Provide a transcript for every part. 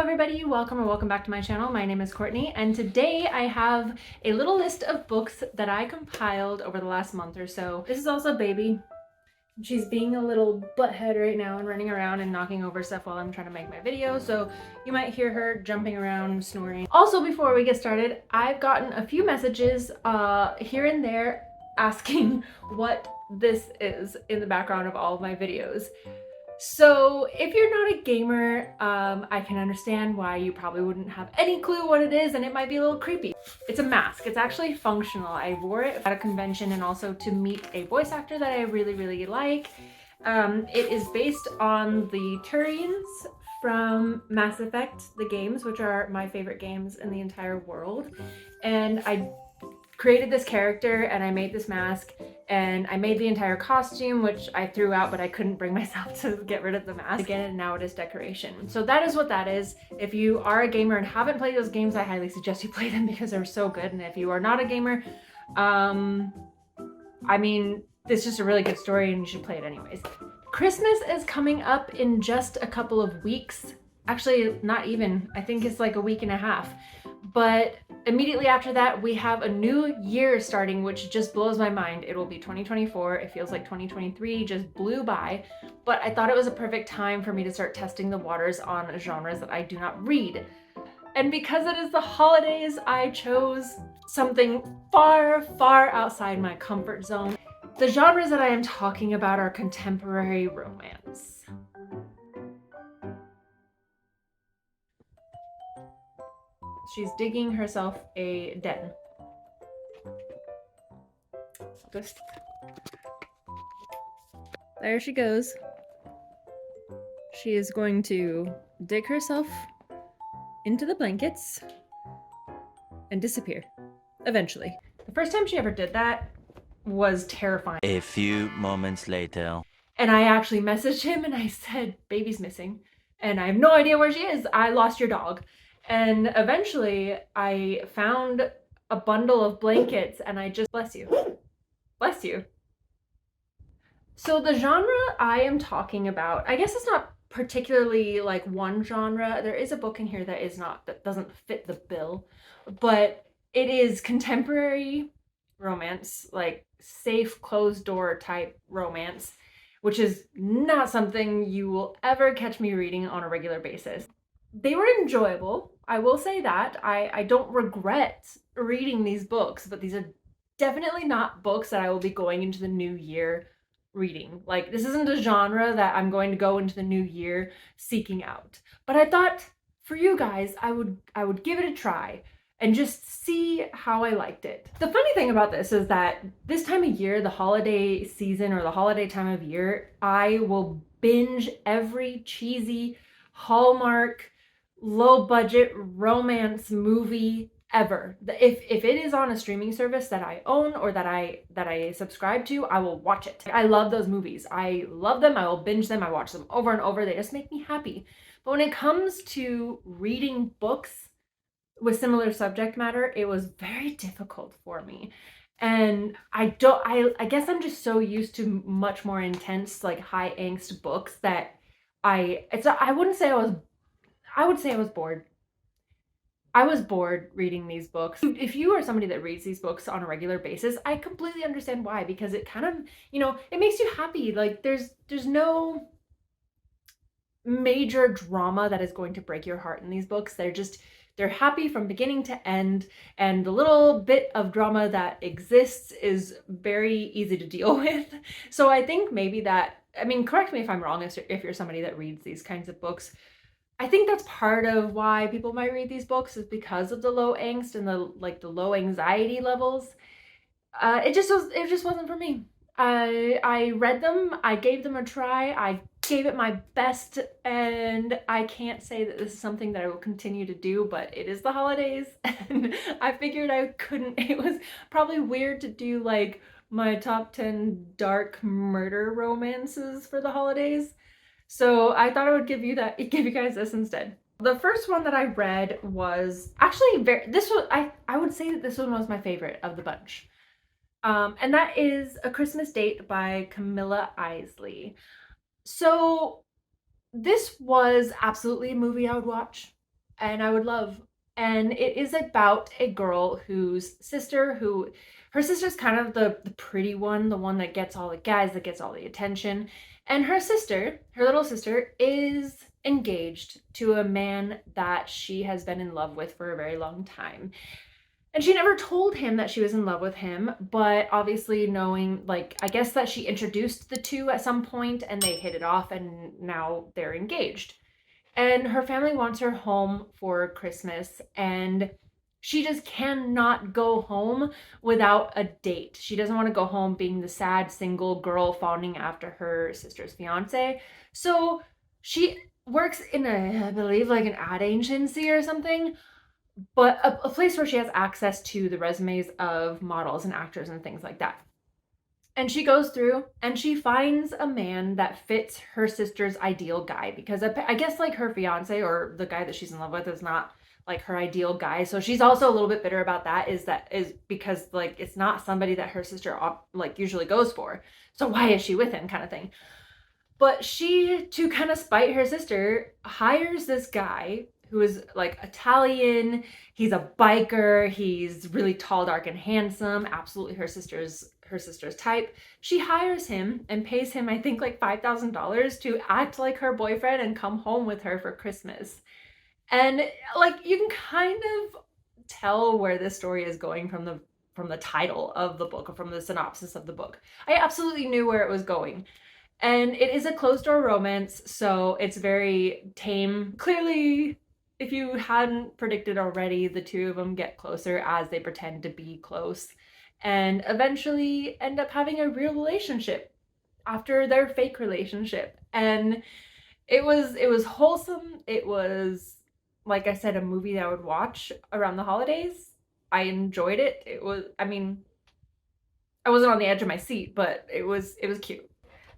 everybody, welcome back to my channel. My name is Courtney, and today I have a little list of books that I compiled over the last month or so. This is also Baby. She's being a little butthead right now and running around and knocking over stuff while I'm trying to make my video, so you might hear her jumping around, snoring. Also, before we get started, I've gotten a few messages here and there asking what this is in the background of all of my videos. So if you're not a gamer, I can understand why you probably wouldn't have any clue what it is, and it might be a little creepy. It's a mask. It's actually functional. I wore it at a convention and also to meet a voice actor that I really like. It is based on the Turians from Mass Effect, the games, which are my favorite games in the entire world. And I created this character and I made this mask and I made the entire costume, which I threw out, but I couldn't bring myself to get rid of the mask again, and now it is decoration. So that is what that is. If you are a gamer and haven't played those games, I highly suggest you play them because they're so good. And if you are not a gamer, I mean, it's just a really good story and you should play it anyways. Christmas is coming up in just a couple of weeks. Actually, not even. I think it's like a week and a half. But immediately after that, we have a new year starting, which just blows my mind. It will be 2024. It feels like 2023 just blew by, but I thought it was a perfect time for me to start testing the waters on genres that I do not read. And because it is the holidays, I chose something far outside my comfort zone. The genres that I am talking about are contemporary romance. She's digging herself a den. Just there she goes. She is going to dig herself into the blankets and disappear eventually. The first time she ever did that was terrifying. A few moments later. And I actually messaged him and I said, "Baby's missing and I have no idea where she is. I lost your dog." And eventually I found a bundle of blankets and I just, bless you. Bless you. So the genre I am talking about, I guess it's not particularly like one genre. There is a book in here that doesn't fit the bill, but it is contemporary romance, like safe, closed door type romance, which is not something you will ever catch me reading on a regular basis. They were enjoyable, I will say that. I don't regret reading these books, but these are definitely not books that I will be going into the new year reading. Like, this isn't a genre that I'm going to go into the new year seeking out. But I thought for you guys, I would give it a try and just see how I liked it. The funny thing about this is that this time of year, the holiday season or the holiday time of year, I will binge every cheesy Hallmark low budget romance movie ever. If it is on a streaming service that I own or that I subscribe to, I will watch it. I love those movies. I love them. I will binge them. I watch them over and over. They just make me happy. But when it comes to reading books with similar subject matter, it was very difficult for me. And I guess I'm just so used to much more intense, like high angst books that I would say I was bored. I was bored reading these books. If you are somebody that reads these books on a regular basis, I completely understand why, because it kind of, it makes you happy. Like there's no major drama that is going to break your heart in these books. They're happy from beginning to end, and the little bit of drama that exists is very easy to deal with. So I think maybe that, correct me if I'm wrong if you're somebody that reads these kinds of books. I think that's part of why people might read these books, is because of the low angst and the low anxiety levels. It just wasn't for me. I read them, I gave them a try, I gave it my best, and I can't say that this is something that I will continue to do, but it is the holidays and I figured I couldn't. It was probably weird to do like my top 10 dark murder romances for the holidays. So I thought I would give you guys this instead. The first one that I read was actually I would say that this one was my favorite of the bunch. And that is A Christmas Date by Camilla Isley. So this was absolutely a movie I would watch. and I would love. And it is about a girl whose sister, who her sister's kind of the pretty one, the one that gets all the guys, that gets all the attention. And her sister, her little sister, is engaged to a man that she has been in love with for a very long time. And she never told him that she was in love with him, but obviously knowing, like, I guess that she introduced the two at some point and they hit it off and now they're engaged. And her family wants her home for Christmas, and she just cannot go home without a date. She doesn't want to go home being the sad single girl fawning after her sister's fiance. So she works in a, I believe, like an ad agency or something, but a place where she has access to the resumes of models and actors and things like that. And she goes through and she finds a man that fits her sister's ideal guy, because I guess like her fiance or the guy that she's in love with is not like her ideal guy. So she's also a little bit bitter about that, is because like it's not somebody that her sister like usually goes for. So why is she with him, kind of thing. But she, to kind of spite her sister, hires this guy who is like Italian. He's a biker. He's really tall, dark, and handsome. Absolutely her sister's type. She hires him and pays him, I think, like $5,000 to act like her boyfriend and come home with her for Christmas. And like you can kind of tell where this story is going from the title of the book, or from the synopsis of the book. I absolutely knew where it was going. And it is a closed door romance, so it's very tame. Clearly, if you hadn't predicted already, the two of them get closer as they pretend to be close and eventually end up having a real relationship after their fake relationship. And it was wholesome. It was, like I said, a movie that I would watch around the holidays. I enjoyed it. It was, I mean, I wasn't on the edge of my seat, but it was cute.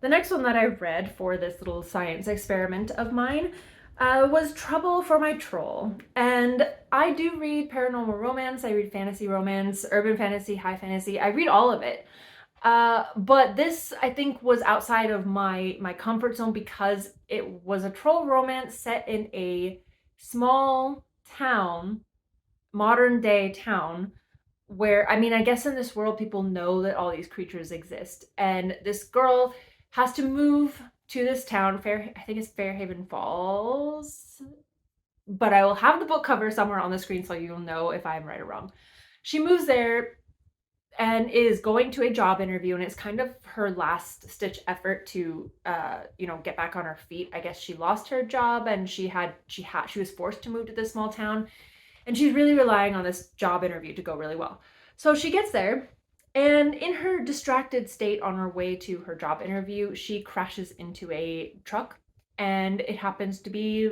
The next one that I read for this little science experiment of mine was Trouble for My Troll. And I do read paranormal romance, I read fantasy romance, urban fantasy, high fantasy. I read all of it. But this, I think, was outside of my comfort zone because it was a troll romance set in a small town, modern day town, where, I mean, I guess in this world people know that all these creatures exist, and this girl has to move to this town. I think it's Fairhaven Falls, but I will have the book cover somewhere on the screen so you'll know if I'm right or wrong. She moves there and is going to a job interview, and it's kind of her last stitch effort to get back on her feet. I guess she lost her job and she was forced to move to this small town, and she's really relying on this job interview to go really well. So she gets there, and in her distracted state on her way to her job interview, she crashes into a truck, and it happens to be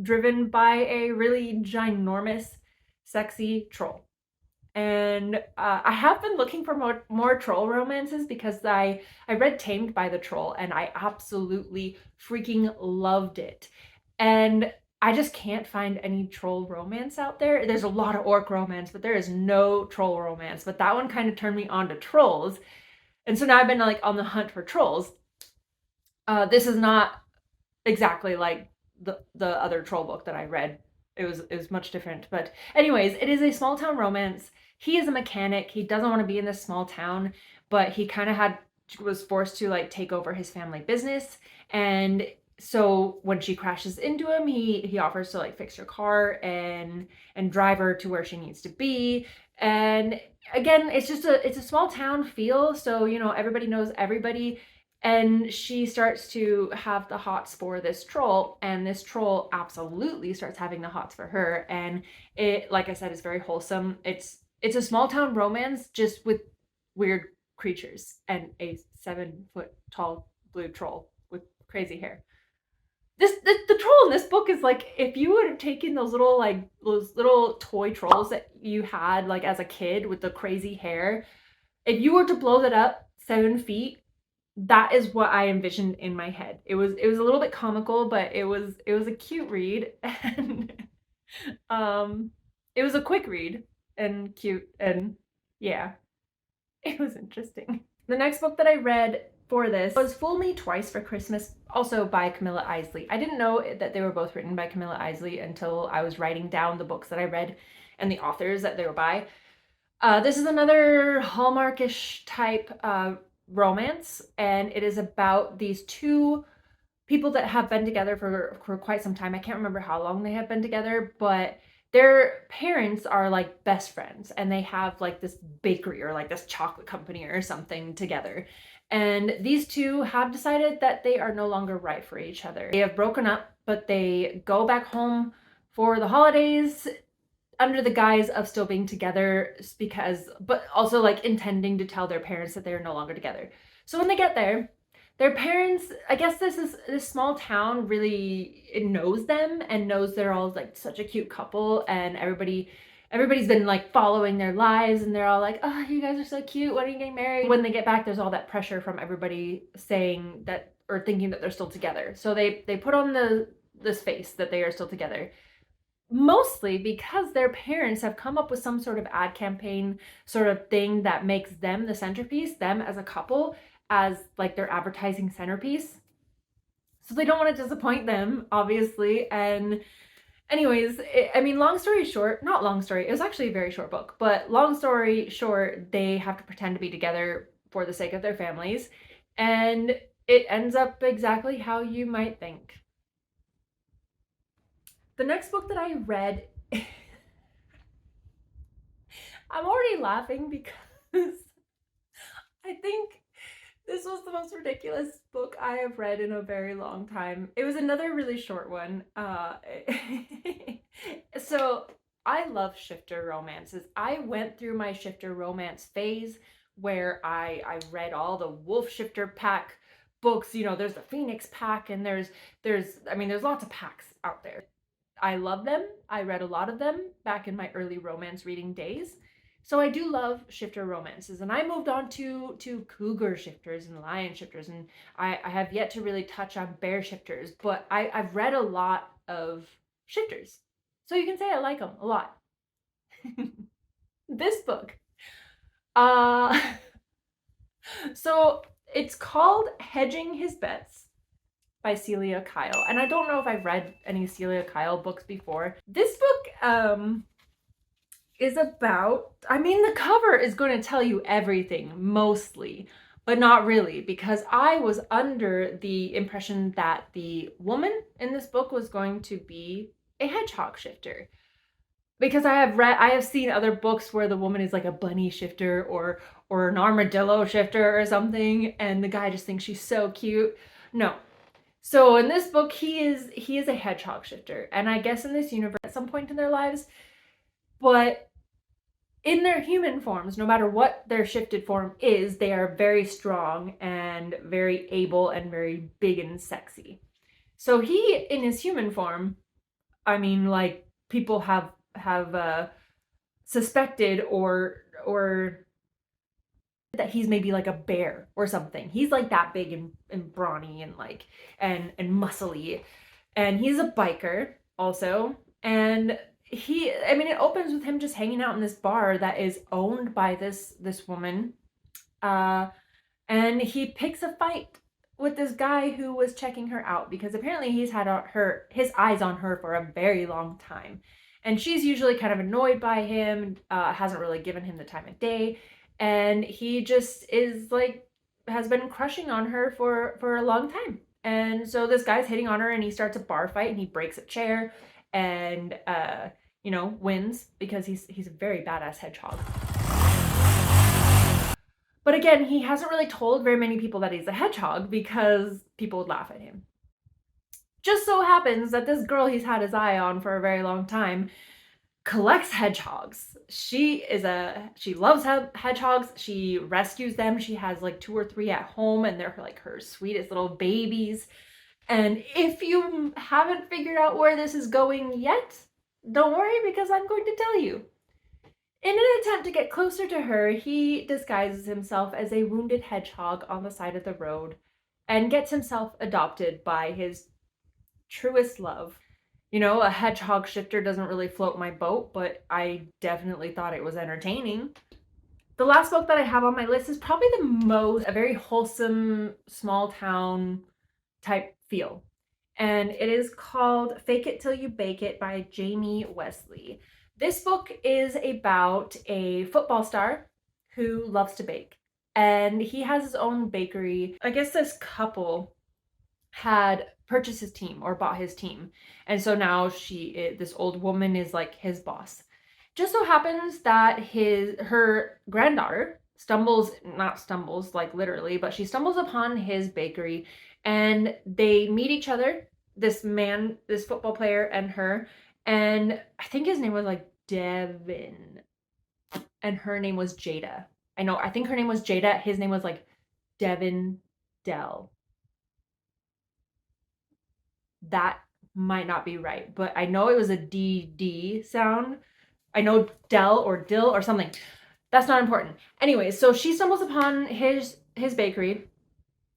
driven by a really ginormous, sexy troll. And I have been looking for more troll romances because I read Tamed by the Troll and I absolutely freaking loved it. And I just can't find any troll romance out there. There's a lot of orc romance, but there is no troll romance. But that one kind of turned me on to trolls. And so now I've been like on the hunt for trolls. This is not exactly like the other troll book that I read. It was much different. But anyways, it is a small town romance. He is a mechanic. He doesn't want to be in this small town, but he kind of was forced to like take over his family business. And so when she crashes into him, he offers to like fix her car and drive her to where she needs to be. And again, it's a small town feel, so everybody knows everybody. And she starts to have the hots for this troll, and this troll absolutely starts having the hots for her. And it, like I said, is very wholesome. It's a small town romance just with weird creatures and a 7-foot tall blue troll with crazy hair. The troll in this book is like, if you would have taken those little toy trolls that you had like as a kid with the crazy hair, if you were to blow that up 7 feet, that is what I envisioned in my head. It was a little bit comical, but it was a cute read, and it was a quick read and cute, and yeah, it was interesting. The next book that I read for this was Fool Me Twice for Christmas, also by Camilla Isley. I didn't know that they were both written by Camilla Isley until I was writing down the books that I read and the authors that they were by. This is another Hallmarkish type romance, and it is about these two people that have been together for quite some time. I can't remember how long they have been together, but their parents are like best friends, and they have like this bakery or like this chocolate company or something together. And these two have decided that they are no longer right for each other. They have broken up, but they go back home for the holidays under the guise of still being together, but also like intending to tell their parents that they're no longer together. So when they get there, their parents, I guess this small town really, it knows them and knows they're all like such a cute couple, and everybody's been like following their lives, and they're all like, oh, you guys are so cute, when are you getting married? When they get back, there's all that pressure from everybody saying that, or thinking that they're still together. So they put on this face that they are still together. Mostly because their parents have come up with some sort of ad campaign sort of thing that makes them the centerpiece, them as a couple, as like their advertising centerpiece. So they don't want to disappoint them, obviously. And anyways, long story short, not long story, it was actually a very short book, but long story short, they have to pretend to be together for the sake of their families. And it ends up exactly how you might think. The next book that I read, I'm already laughing because I think this was the most ridiculous book I have read in a very long time. It was another really short one. So I love shifter romances. I went through my shifter romance phase where I read all the Wolf Shifter pack books. You know, there's the Phoenix pack, and there's lots of packs out there. I love them. I read a lot of them back in my early romance reading days. So I do love shifter romances, and I moved on to cougar shifters and lion shifters, and I have yet to really touch on bear shifters, but I've read a lot of shifters. So you can say I like them a lot. This book. So it's called Hedging His Bets by Cylia Kyle. And I don't know if I've read any Cylia Kyle books before. This book is about, the cover is going to tell you everything, mostly, but not really, because I was under the impression that the woman in this book was going to be a hedgehog shifter. Because I have seen other books where the woman is like a bunny shifter or an armadillo shifter or something, and the guy just thinks she's so cute. No. So in this book, he is a hedgehog shifter, and I guess in this universe at some point in their lives, but in their human forms, no matter what their shifted form is, they are very strong and very able and very big and sexy. So he, in his human form, people have suspected or that he's maybe like a bear or something. He's like that big and brawny and like and muscly, and he's a biker also. And it opens with him just hanging out in this bar that is owned by this woman, and he picks a fight with this guy who was checking her out, because apparently he's had his eyes on her for a very long time, and she's usually kind of annoyed by him, hasn't really given him the time of day, and he just is like, has been crushing on her for a long time. And so this guy's hitting on her, and he starts a bar fight, and he breaks a chair, and wins, because he's a very badass hedgehog. But again, he hasn't really told very many people that he's a hedgehog, because people would laugh at him. Just so happens that this girl he's had his eye on for a very long time collects hedgehogs. She loves hedgehogs. She rescues them. She has like 2 or 3 at home, and they're like her sweetest little babies. And if you haven't figured out where this is going yet, don't worry, because I'm going to tell you. In an attempt to get closer to her, he disguises himself as a wounded hedgehog on the side of the road and gets himself adopted by his truest love. A hedgehog shifter doesn't really float my boat, but I definitely thought it was entertaining. The last book that I have on my list is probably a very wholesome, small town type feel. And it is called Fake It Till You Bake It by Jamie Wesley. This book is about a football star who loves to bake. And he has his own bakery. I guess this couple had purchased his team or bought his team. And so now this old woman is like his boss. Just so happens that her granddaughter not stumbles like literally, but she stumbles upon his bakery and they meet each other, this football player and her, and I think his name was like Devin and her name was Jada. I think her name was Jada, his name was like Devin Dell. That might not be right, but I know it was a DD sound. I know Dell or Dill or something. That's not important. Anyway, so she stumbles upon his bakery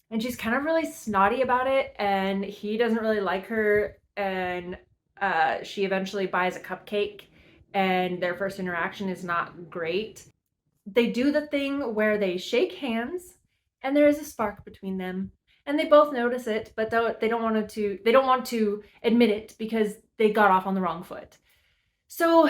and she's kind of really snotty about it and he doesn't really like her, and she eventually buys a cupcake and their first interaction is not great. They do the thing where they shake hands and there is a spark between them. And they both notice it, but they don't want to admit it because they got off on the wrong foot. So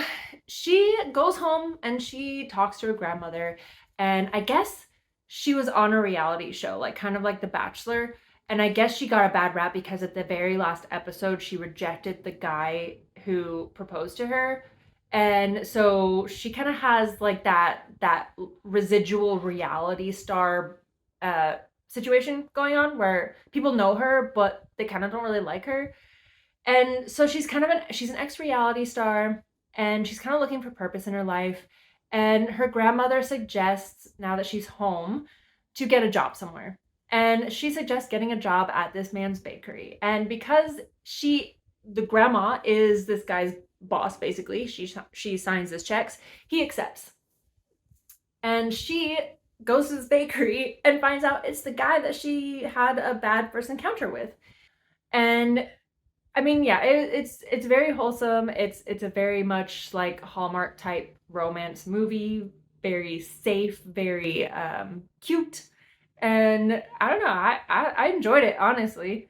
she goes home and she talks to her grandmother, and I guess she was on a reality show, like kind of like The Bachelor, and I guess she got a bad rap because at the very last episode she rejected the guy who proposed to her. And so she kind of has like that residual reality star situation going on where people know her but they kind of don't really like her. And so she's an ex-reality star and she's kind of looking for purpose in her life, and her grandmother suggests, now that she's home, to get a job somewhere. And she suggests getting a job at this man's bakery. And because the grandma is this guy's boss, basically, she signs his checks, he accepts. And she goes to this bakery and finds out it's the guy that she had a bad first encounter with. And I mean, yeah, it's very wholesome. It's a very much like Hallmark type romance movie, very safe, very cute, and I don't know, I enjoyed it, honestly.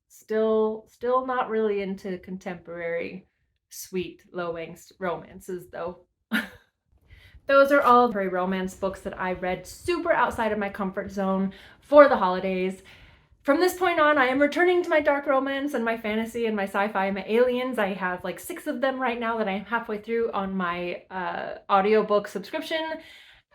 Still not really into contemporary sweet low angst romances though. Those are all very romance books that I read super outside of my comfort zone for the holidays. From this point on, I am returning to my dark romance and my fantasy and my sci-fi and my aliens. I have like 6 of them right now that I'm halfway through on my audiobook subscription.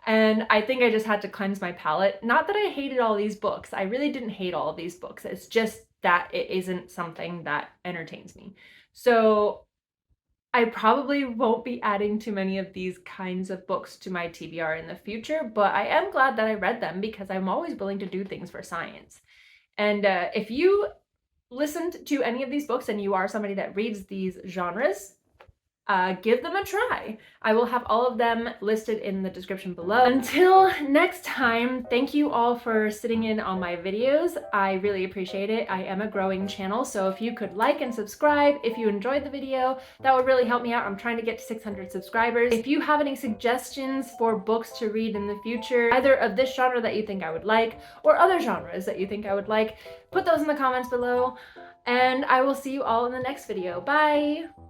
And I think I just had to cleanse my palate. Not that I hated all these books. I really didn't hate all of these books. It's just that it isn't something that entertains me. So I probably won't be adding too many of these kinds of books to my TBR in the future, but I am glad that I read them because I'm always willing to do things for science. And if you listened to any of these books and you are somebody that reads these genres, give them a try. I will have all of them listed in the description below. Until next time, thank you all for sitting in on my videos. I really appreciate it. I am a growing channel, so if you could like and subscribe if you enjoyed the video, that would really help me out. I'm trying to get to 600 subscribers. If you have any suggestions for books to read in the future, either of this genre that you think I would like or other genres that you think I would like, put those in the comments below, and I will see you all in the next video. Bye!